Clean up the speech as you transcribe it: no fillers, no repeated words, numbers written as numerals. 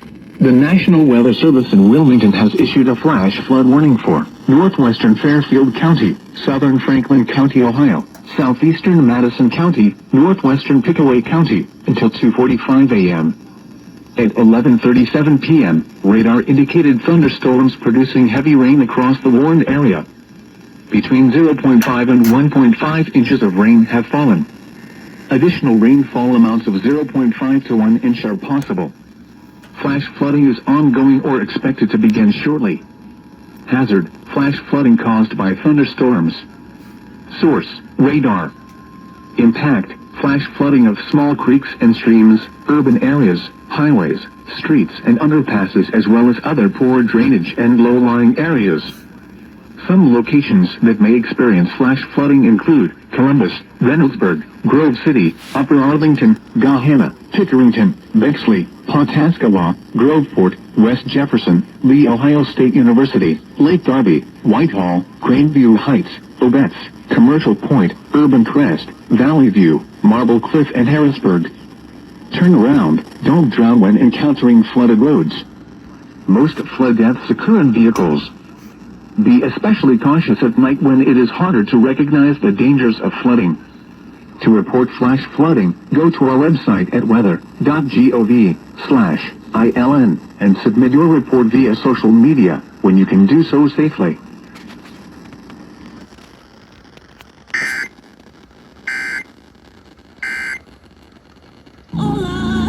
The National Weather Service in Wilmington has issued a flash flood warning for northwestern Fairfield County, southern Franklin County, Ohio, southeastern Madison County, northwestern Pickaway County, until 2:45 a.m. At 11:37 p.m., radar indicated thunderstorms producing heavy rain across the warned area. Between 0.5 and 1.5 inches of rain have fallen. Additional rainfall amounts of 0.5 to 1 inch are possible. Flash flooding is ongoing or expected to begin shortly. Hazard: flash flooding caused by thunderstorms. Source: radar. Impact: flash flooding of small creeks and streams, urban areas, highways, streets and underpasses, as well as other poor drainage and low-lying areas. Some locations that may experience flash flooding include Columbus, Reynoldsburg, Grove City, Upper Arlington, Gahanna, Pickerington, Bexley, Pawtascawa, Groveport, West Jefferson, Lee Ohio State University, Lake Darby, Whitehall, Grandview Heights, Obetz, Commercial Point, Urban Crest, Valley View, Marble Cliff and Harrisburg. Turn around, don't drown when encountering flooded roads. Most flood deaths occur in vehicles. Be especially cautious at night when it is harder to recognize the dangers of flooding. To report flash flooding, go to our website at weather.gov/ILN and submit your report via social media when you can do so safely.